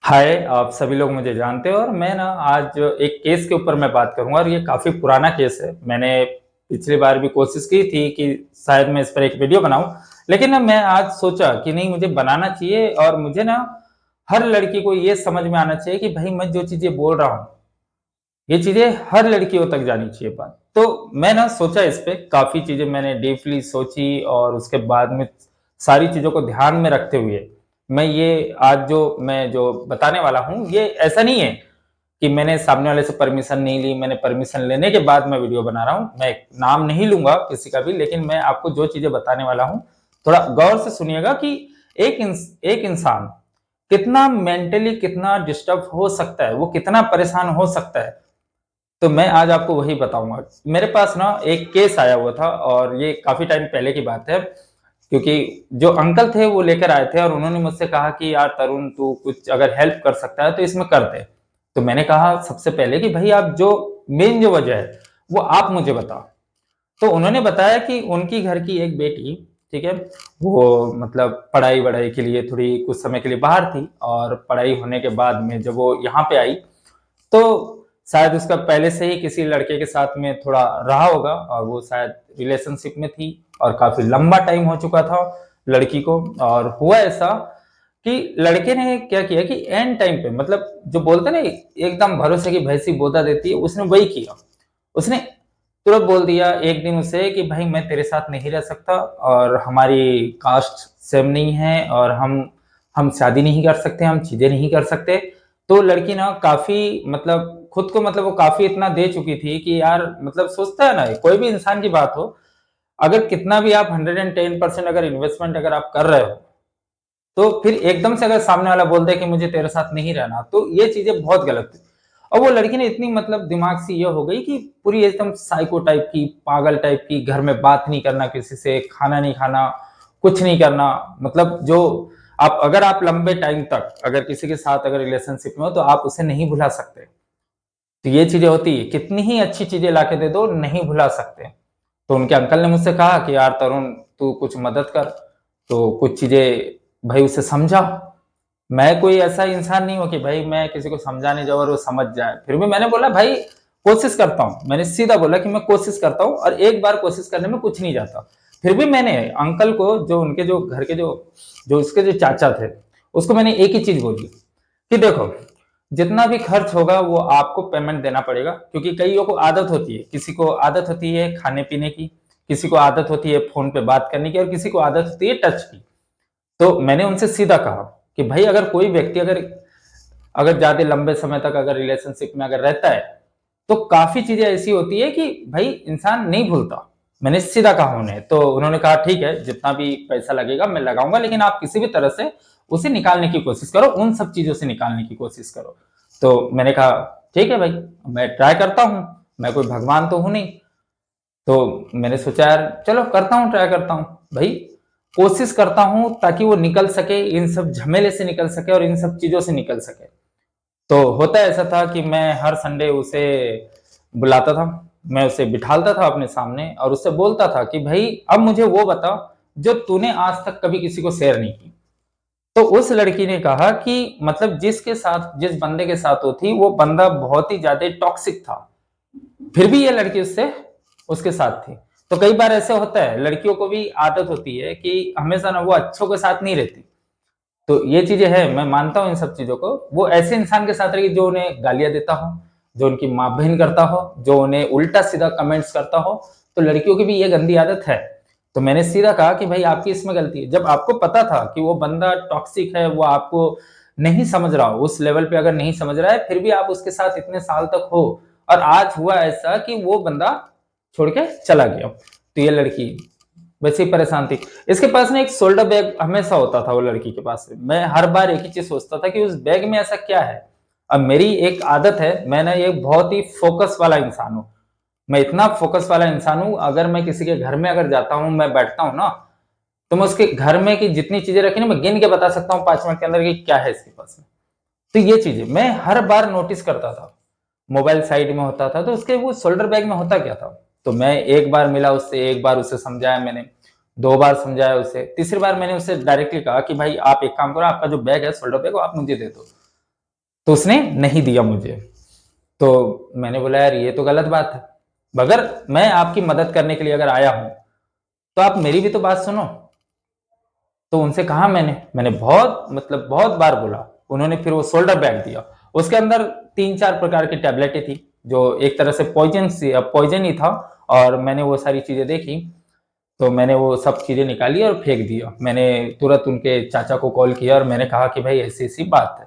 हाय, आप सभी लोग मुझे जानते हो और मैं ना आज एक केस के ऊपर मैं बात करूँगा और ये काफ़ी पुराना केस है। मैंने पिछली बार भी कोशिश की थी कि शायद मैं इस पर एक वीडियो बनाऊँ, लेकिन ना मैं आज सोचा कि नहीं मुझे बनाना चाहिए और मुझे ना हर लड़की को ये समझ में आना चाहिए कि भाई मैं जो चीज़ें बोल रहा हूँ, ये चीज़ें हर लड़कियों तक जानी चाहिए बात। तो मैं ना सोचा इस पे काफ़ी चीज़ें मैंने डीपली सोची और उसके बाद में सारी चीज़ों को ध्यान में रखते हुए मैं ये आज जो बताने वाला हूँ, ये ऐसा नहीं है कि मैंने सामने वाले से परमिशन नहीं ली, मैंने परमिशन लेने के बाद मैं वीडियो बना रहा हूँ। मैं नाम नहीं लूँगा किसी का भी, लेकिन मैं आपको जो चीज़ें बताने वाला हूँ, थोड़ा गौर से सुनिएगा कि एक इंसान कितना मेंटली कितना डिस्टर्ब हो सकता है, वो कितना परेशान हो सकता है। तो मैं आज आपको वही बताऊँगा। मेरे पास ना एक केस आया हुआ था और ये काफ़ी टाइम पहले की बात है, क्योंकि जो अंकल थे वो लेकर आए थे और उन्होंने मुझसे कहा कि यार तरुण, तू कुछ अगर हेल्प कर सकता है तो इसमें कर दे। तो मैंने कहा सबसे पहले कि भई आप जो मेन जो वजह है, वो आप मुझे बताओ। तो उन्होंने बताया कि उनकी घर की एक बेटी, ठीक है? वो मतलब पढ़ाई-वढ़ाई के लिए थोड़ी कुछ समय के लिए बाहर थी और पढ़ाई होने के बाद में जब वो यहाँ पे आई, तो शायद उसका पहले से ही किसी लड़के के साथ में थोड़ा रहा होगा और वो शायद रिलेशनशिप में थी और काफ़ी लंबा टाइम हो चुका था लड़की को। और हुआ ऐसा कि लड़के ने क्या किया कि एंड टाइम पे, मतलब जो बोलते हैं ना एकदम भरोसे की भैंसी बोदा देती है, उसने वही किया। उसने तुरंत बोल दिया एक दिन उसे कि भाई मैं तेरे साथ नहीं रह सकता और हमारी कास्ट सेम नहीं है और हम शादी नहीं कर सकते, हम चीजें नहीं कर सकते। तो लड़की ना काफी मतलब खुद को मतलब वो काफी इतना दे चुकी थी कि यार मतलब सोचता है ना, कोई भी इंसान की बात हो, अगर कितना भी आप 110% अगर इन्वेस्टमेंट अगर आप कर रहे हो, तो फिर एकदम से अगर सामने वाला बोल दे कि मुझे तेरे साथ नहीं रहना, तो ये चीजें बहुत गलत थी। और वो लड़की ने इतनी मतलब दिमाग से ये हो गई कि पूरी एकदम साइको टाइप की, पागल टाइप की, घर में बात नहीं करना किसी से, खाना नहीं खाना, कुछ नहीं करना। मतलब जो आप अगर आप लंबे टाइम तक अगर किसी के साथ अगर रिलेशनशिप में हो तो आप उसे नहीं भुला सकते। तो ये चीजें होती है, कितनी ही अच्छी चीजें लाके दे दो नहीं भुला सकते। तो उनके अंकल ने मुझसे कहा कि यार तरुण, तू कुछ मदद कर। तो कुछ चीजें भाई उसे समझा। मैं कोई ऐसा इंसान नहीं हूँ कि भाई मैं किसी को समझाने जाऊँ और वो समझ जाए। फिर भी मैंने बोला भाई कोशिश करता हूँ। मैंने सीधा बोला कि मैं कोशिश करता हूँ और एक बार कोशिश करने में कुछ नहीं जाता। फिर भी मैंने अंकल को, जो उनके जो घर के जो जो उसके जो चाचा थे, उसको मैंने एक ही चीज बोली कि देखो, जितना भी खर्च होगा वो आपको पेमेंट देना पड़ेगा, क्योंकि कईयों को आदत होती है, किसी को आदत होती है खाने पीने की, किसी को आदत होती है फोन पे बात करने की और किसी को आदत होती है टच की। तो मैंने उनसे सीधा कहा कि भाई अगर कोई व्यक्ति अगर अगर ज्यादा लंबे समय तक अगर रिलेशनशिप में अगर रहता है, तो काफी चीजें ऐसी होती है कि भाई इंसान नहीं भूलता। मैंने सीधा कहा उन्हें, तो उन्होंने कहा ठीक है, जितना भी पैसा लगेगा मैं लगाऊंगा, लेकिन आप किसी भी तरह से उसे निकालने की कोशिश करो, उन सब चीजों से निकालने की कोशिश करो। तो मैंने कहा ठीक है भाई, मैं ट्राई करता हूँ, मैं कोई भगवान तो हूं नहीं। तो मैंने सोचा यार चलो करता हूँ, ट्राई करता हूँ भाई, कोशिश करता हूँ ताकि वो निकल सके, इन सब झमेले से निकल सके और इन सब चीजों से निकल सके। तो होता ऐसा था कि मैं हर संडे उसे बुलाता था, मैं उसे बिठालता था अपने सामने और उससे बोलता था कि भाई अब मुझे वो बताओ जो तूने आज तक कभी किसी को शेयर नहीं की। तो उस लड़की ने कहा कि मतलब जिसके साथ, जिस बंदे के साथ वो थी, वो बंदा बहुत ही ज्यादा टॉक्सिक था। फिर भी ये लड़की उससे उसके साथ थी। तो कई बार ऐसे होता है, लड़कियों को भी आदत होती है कि हमेशा ना वो अच्छों के साथ नहीं रहती। तो ये चीजें हैं, मैं मानता हूँ इन सब चीजों को। वो ऐसे इंसान के साथ रहेगी जो उन्हें गालियां देता हो, जो उनकी माँ बहन करता हो, जो उन्हें उल्टा सीधा कमेंट्स करता हो। तो लड़कियों की भी ये गंदी आदत है। तो मैंने सीधा कहा कि भाई आपकी इसमें गलती है। जब आपको पता था कि वो बंदा टॉक्सिक है, वो आपको नहीं समझ रहा हो, उस लेवल पे अगर नहीं समझ रहा है, फिर भी आप उसके साथ इतने साल तक हो और आज हुआ ऐसा कि वो बंदा छोड़ के चला गया, तो ये लड़की वैसे ही परेशान थी। इसके पास ना एक शोल्डर बैग हमेशा होता था वो लड़की के पास। मैं हर बार एक ही चीज सोचता था कि उस बैग में ऐसा क्या है। अब मेरी एक आदत है, मैं ना एक बहुत ही फोकस वाला इंसान हूँ। मैं इतना फोकस वाला इंसान हूँ, अगर मैं किसी के घर में अगर जाता हूँ, मैं बैठता हूँ ना, तो मैं उसके घर में की जितनी चीजें रखी ना, मैं गिन के बता सकता हूँ 5 मिनट के अंदर कि क्या है इसके पास में। तो ये चीजें मैं हर बार नोटिस करता था। मोबाइल साइड में होता था तो उसके वो शोल्डर बैग में होता क्या था। तो मैं एक बार मिला उससे, एक बार उसे समझाया मैंने, 2 बार समझाया उसे, तीसरी बार मैंने उसे डायरेक्टली कहा कि भाई आप एक काम करो, आपका जो बैग है शोल्डर बैग, वो आप मुझे दे दो। तो उसने नहीं दिया मुझे। तो मैंने बोला यार ये तो गलत बात है, अगर मैं आपकी मदद करने के लिए अगर आया हूं तो आप मेरी भी तो बात सुनो। तो उनसे कहा मैंने बहुत मतलब बहुत बार बोला। उन्होंने फिर वो शोल्डर बैग दिया, उसके अंदर 3-4 प्रकार की टैबलेटें थी जो एक तरह से पॉइजन ही था। और मैंने वो सारी चीजें देखी, तो मैंने वो सब चीजें निकाली और फेंक दिया। मैंने तुरंत उनके चाचा को कॉल किया और मैंने कहा कि भाई ऐसी ऐसी बात है।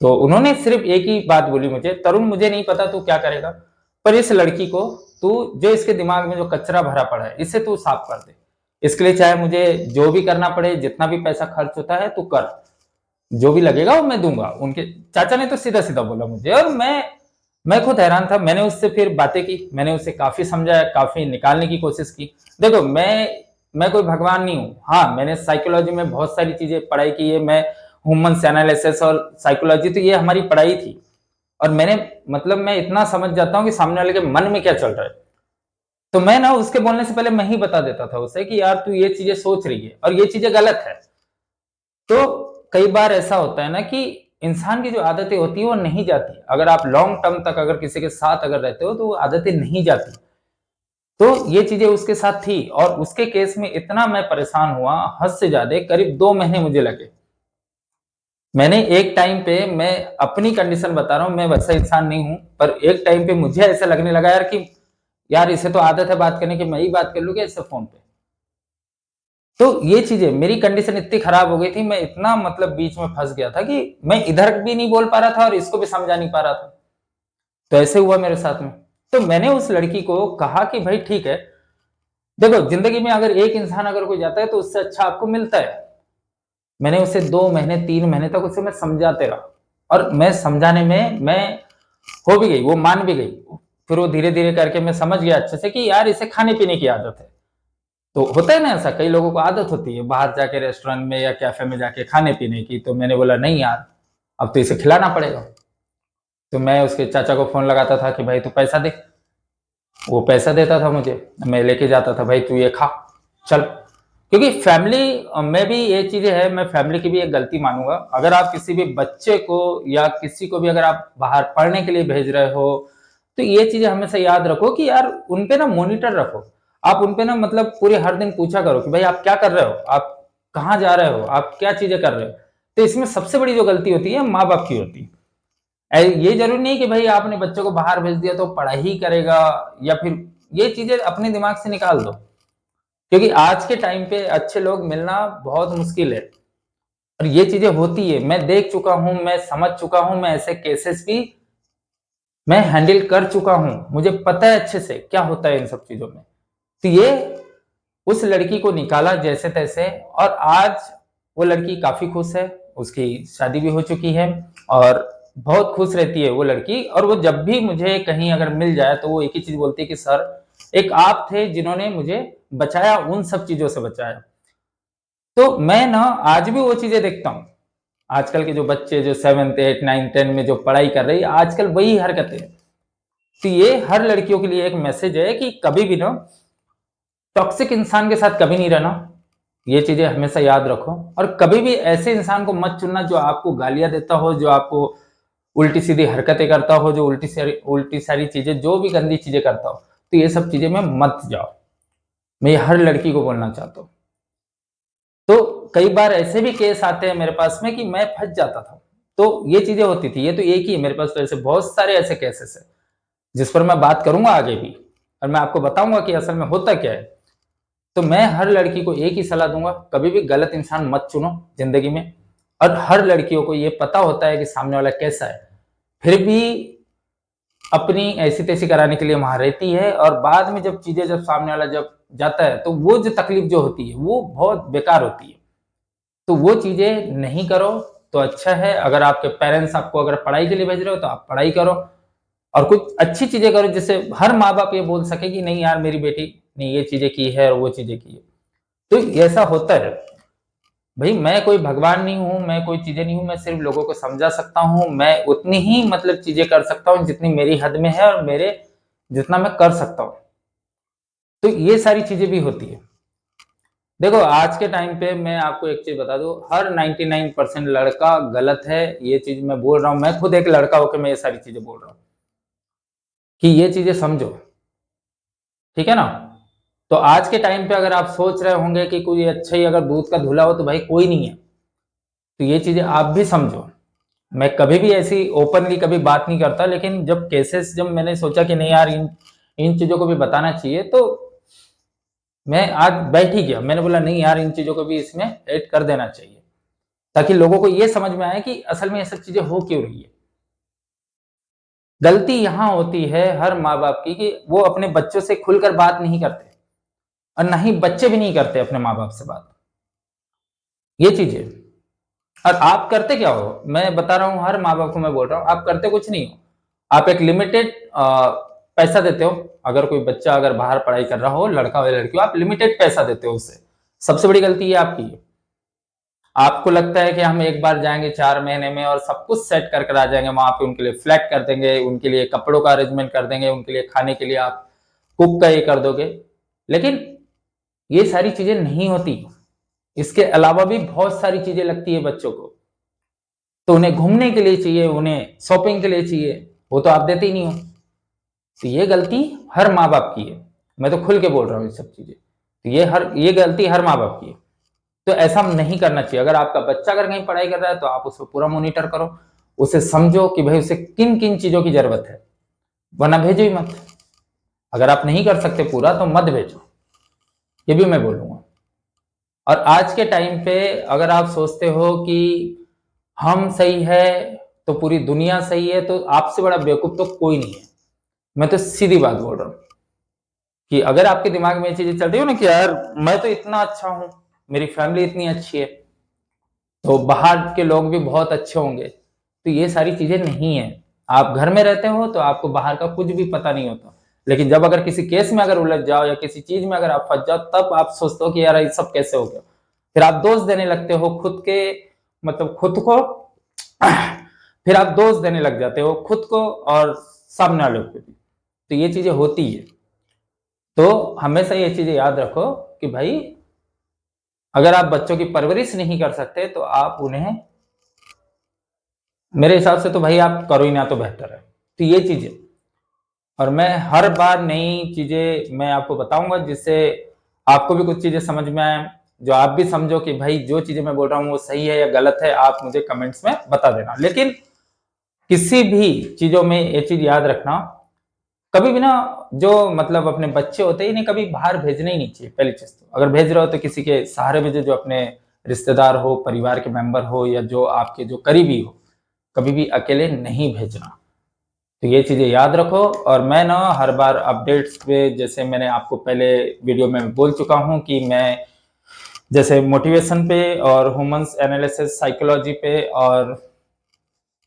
तो उन्होंने सिर्फ एक ही बात बोली मुझे, तरुण मुझे नहीं पता तू क्या करेगा, पर इस लड़की को तू जो इसके दिमाग में जो कचरा भरा पड़ा है इसे तू साफ कर दे। इसके लिए चाहे मुझे जो भी करना पड़े, जितना भी पैसा खर्च होता है तू कर, जो भी लगेगा वो मैं दूंगा। उनके चाचा ने तो सीधा सीधा बोला मुझे, और मैं खुद हैरान था। मैंने उससे फिर बातें की, मैंने उसे काफी समझाया, काफी निकालने की कोशिश की। देखो मैं कोई भगवान नहीं हूं। हाँ, मैंने साइकोलॉजी में बहुत सारी चीजें पढ़ाई की है, मैं ह्यूमन एनालिसिस और साइकोलॉजी, तो ये हमारी पढ़ाई थी। और मैंने मतलब मैं इतना समझ जाता हूँ कि सामने वाले के मन में क्या चल रहा है। तो मैं ना उसके बोलने से पहले मैं ही बता देता था उसे कि यार तू ये चीजें सोच रही है और ये चीजें गलत है। तो कई बार ऐसा होता है ना कि इंसान की जो आदतें होती है वो नहीं जाती। अगर आप लॉन्ग टर्म तक अगर किसी के साथ अगर रहते हो तो वो आदतें नहीं जाती। तो ये चीजें उसके साथ थी, और उसके केस में इतना मैं परेशान हुआ, हद से ज्यादा, करीब 2 महीने मुझे लगे। मैंने एक टाइम पे, मैं अपनी कंडीशन बता रहा हूँ, मैं वैसा इंसान नहीं हूं, पर एक टाइम पे मुझे ऐसा लगने लगा यार कि यार इसे तो आदत है बात करने की, मैं ही बात कर लूंगा इससे फोन पे। तो ये चीजें, मेरी कंडीशन इतनी खराब हो गई थी, मैं इतना मतलब बीच में फंस गया था कि मैं इधर भी नहीं बोल पा रहा था और इसको भी समझा नहीं पा रहा था। तो ऐसे हुआ मेरे साथ में। तो मैंने उस लड़की को कहा कि भाई ठीक है, देखो जिंदगी में अगर एक इंसान अगर कोई जाता है तो उससे अच्छा आपको मिलता है। मैंने उसे 2 महीने 3 महीने तक उसे मैं समझाते रहा, और मैं समझाने में मैं हो भी गई, वो मान भी गई। फिर वो धीरे धीरे करके मैं समझ गया अच्छे से कि यार इसे खाने पीने की आदत है। तो होता है ना ऐसा, कई लोगों को आदत होती है बाहर जाके रेस्टोरेंट में या कैफे में जाके खाने पीने की। तो मैंने बोला नहीं यार, अब तो इसे खिलाना पड़ेगा। तो मैं उसके चाचा को फोन लगाता था कि भाई तू पैसा दे। वो पैसा देता था मुझे, मैं लेके जाता था, भाई तू ये खा, चल। क्योंकि फैमिली में भी ये चीजें है, मैं फैमिली की भी एक गलती मानूंगा। अगर आप किसी भी बच्चे को या किसी को भी अगर आप बाहर पढ़ने के लिए भेज रहे हो, तो ये चीजें हमेशा याद रखो कि यार उनपे ना मॉनिटर रखो। आप उनपे ना मतलब पूरे हर दिन पूछा करो कि भाई आप क्या कर रहे हो, आप कहाँ जा रहे हो, आप क्या चीजें कर रहे हो। तो इसमें सबसे बड़ी जो गलती होती है माँ बाप की होती है। ये जरूरी नहीं कि भाई आपने बच्चों को बाहर भेज दिया तो पढ़ाई ही करेगा, या फिर ये चीजें अपने दिमाग से निकाल दो। क्योंकि आज के टाइम पे अच्छे लोग मिलना बहुत मुश्किल है, और ये चीजें होती है, मैं देख चुका हूं, मैं समझ चुका हूं, मैं ऐसे केसेस भी मैं हैंडल कर चुका हूं। मुझे पता है अच्छे से क्या होता है इन सब चीजों में। तो ये उस लड़की को निकाला जैसे तैसे, और आज वो लड़की काफी खुश है, उसकी शादी भी हो चुकी है, और बहुत खुश रहती है वो लड़की। और वो जब भी मुझे कहीं अगर मिल जाए तो वो एक ही चीज बोलती है कि सर, एक आप थे जिन्होंने मुझे बचाया, उन सब चीजों से बचाया। तो मैं ना आज भी वो चीजें देखता हूँ। आजकल के जो बच्चे जो 7th 8th 9th 10th में जो पढ़ाई कर रही है, आजकल वही हरकतें। तो ये हर लड़कियों के लिए एक मैसेज है कि कभी भी ना टॉक्सिक इंसान के साथ कभी नहीं रहना। ये चीजें हमेशा याद रखो, और कभी भी ऐसे इंसान को मत चुनना जो आपको गालियां देता हो, जो आपको उल्टी सीधी हरकतें करता हो, जो उल्टी सारी चीजें, जो भी गंदी चीजें करता हो। तो ये सब चीजें में मत जाओ। मैं ये हर लड़की को बोलना चाहता हूँ। तो कई बार ऐसे भी केस आते हैं मेरे पास में कि मैं फंस जाता था। तो ये चीजें होती थी, ये तो एक ही है मेरे पास, तो ऐसे बहुत सारे ऐसे केसेस है जिस पर मैं बात करूंगा आगे भी, और मैं आपको बताऊंगा कि असल में होता क्या है। तो मैं हर लड़की को एक ही सलाह दूंगा, कभी भी गलत इंसान मत चुनो जिंदगी में। और हर लड़कियों को ये पता होता है कि सामने वाला कैसा है, फिर भी अपनी ऐसी तैसी कराने के लिए वहां रहती है। और बाद में जब चीजें, जब सामने वाला जब जाता है, तो वो जो तकलीफ जो होती है वो बहुत बेकार होती है। तो वो चीजें नहीं करो तो अच्छा है। अगर आपके पेरेंट्स आपको अगर पढ़ाई के लिए भेज रहे हो तो आप पढ़ाई करो, और कुछ अच्छी चीजें करो जिससे हर माँ बाप ये बोल सके कि नहीं यार मेरी बेटी ने ये चीजें की है और वो चीजें की है। तो ऐसा होता है भाई। मैं कोई भगवान नहीं हूं, मैं कोई चीजें नहीं हूं, मैं सिर्फ लोगों को समझा सकता हूं। मैं उतनी ही मतलब चीजें कर सकता हूं जितनी मेरी हद में है, और मेरे जितना मैं कर सकता हूं। तो ये सारी चीजें भी होती है। देखो आज के टाइम पे मैं आपको एक चीज बता दूं, हर 99% लड़का गलत है। ये चीज मैं बोल रहा हूं, मैं खुद एक लड़का होकर मैं ये सारी चीजें बोल रहा हूं कि ये चीजें समझो, ठीक है ना। तो आज के टाइम पे अगर आप सोच रहे होंगे कि कोई अच्छा ही अगर दूध का धुला हो तो भाई कोई नहीं है, तो ये चीजें आप भी समझो। मैं कभी भी ऐसी ओपनली कभी बात नहीं करता, लेकिन जब केसेस, जब मैंने सोचा कि नहीं यार इन इन चीजों को भी बताना चाहिए, तो मैं आज बैठ ही गया। मैंने बोला नहीं यार इन चीजों को भी इसमें ऐड कर देना चाहिए, ताकि लोगों को ये समझ में आए कि असल में ये सब चीजें हो क्यों रही है। गलती यहां होती है हर माँ बाप की कि वो अपने बच्चों से खुलकर बात नहीं करते, और ना ही बच्चे भी नहीं करते अपने माँ बाप से बात, ये चीजें। और आप करते क्या हो, मैं बता रहा हूं, हर माँ बाप को मैं बोल रहा हूं, आप करते कुछ नहीं हो। आप एक लिमिटेड पैसा देते हो। अगर कोई बच्चा अगर बाहर पढ़ाई कर रहा हो, लड़का हो या लड़की हो, आप लिमिटेड पैसा देते हो उसे। सबसे बड़ी गलती ये आपकी है। आपको लगता है कि हम एक बार जाएंगे 4 महीने में और सब कुछ सेट कर कर आ जाएंगे, वहां पे उनके लिए फ्लैट कर देंगे, उनके लिए कपड़ों का अरेंजमेंट कर देंगे, उनके लिए खाने के लिए आप कुक का ये कर दोगे। लेकिन ये सारी चीजें नहीं होती। इसके अलावा भी बहुत सारी चीजें लगती है बच्चों को। तो उन्हें घूमने के लिए चाहिए, उन्हें शॉपिंग के लिए चाहिए, वो तो आप देते ही नहीं हो। तो ये गलती हर माँ बाप की है। मैं तो खुल के बोल रहा हूँ ये सब चीजें, तो ये गलती हर माँ बाप की है। तो ऐसा नहीं करना चाहिए। अगर आपका बच्चा अगर कहीं पढ़ाई कर रहा है तो आप उसको पूरा मॉनिटर करो, उसे समझो कि भाई उसे किन किन चीजों की जरूरत है, वरना भेजो ही मत। अगर आप नहीं कर सकते पूरा तो मत भेजो, ये भी मैं बोलूंगा। और आज के टाइम पे अगर आप सोचते हो कि हम सही है तो पूरी दुनिया सही है, तो आपसे बड़ा बेवकूफ तो कोई नहीं है। मैं तो सीधी बात बोल रहा हूँ कि अगर आपके दिमाग में ये चीजें चल रही हो ना कि यार मैं तो इतना अच्छा हूं, मेरी फैमिली इतनी अच्छी है, तो बाहर के लोग भी बहुत अच्छे होंगे, तो ये सारी चीजें नहीं है। आप घर में रहते हो तो आपको बाहर का कुछ भी पता नहीं होता, लेकिन जब अगर किसी केस में अगर उलझ जाओ या किसी चीज में अगर आप फंस जाओ, तब आप सोचते हो कि यार ये सब कैसे हो गया। फिर आप दोष देने लगते हो खुद के, मतलब खुद को फिर आप दोष देने लग जाते हो खुद को और सामने वाले को भी। तो ये चीजें होती है। तो हमेशा ये चीजें याद रखो कि भाई अगर आप बच्चों की परवरिश नहीं कर सकते तो आप उन्हें, मेरे हिसाब से तो भाई आप करो ही ना तो बेहतर है। तो ये चीजें, और मैं हर बार नई चीजें मैं आपको बताऊंगा जिससे आपको भी कुछ चीजें समझ में आए, जो आप भी समझो कि भाई जो चीजें मैं बोल रहा हूँ वो सही है या गलत है। आप मुझे कमेंट्स में बता देना। लेकिन किसी भी चीजों में ये चीज याद रखना, कभी भी ना, जो मतलब अपने बच्चे होते हैं इन्हें कभी बाहर भेजना ही नहीं चाहिए। पहली चीज तो अगर भेज रहे हो तो किसी के सहारे भेजो, जो अपने रिश्तेदार हो, परिवार के मेंबर हो, या जो आपके जो करीबी हो। कभी भी अकेले नहीं भेजना। तो ये चीजें याद रखो। और मैं ना हर बार अपडेट्स पे, जैसे मैंने आपको पहले वीडियो में बोल चुका हूँ कि मैं जैसे मोटिवेशन पे और ह्यूमंस एनालिसिस साइकोलॉजी पे और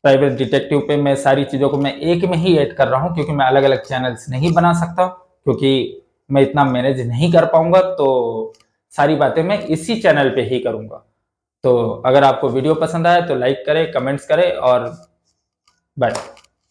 प्राइवेट डिटेक्टिव पे, मैं सारी चीज़ों को मैं एक में ही ऐड कर रहा हूँ, क्योंकि मैं अलग अलग चैनल्स नहीं बना सकता, क्योंकि मैं इतना मैनेज नहीं कर पाऊंगा। तो सारी बातें मैं इसी चैनल पे ही करूंगा। तो अगर आपको वीडियो पसंद आए तो लाइक करें, कमेंट्स करें, और बाय।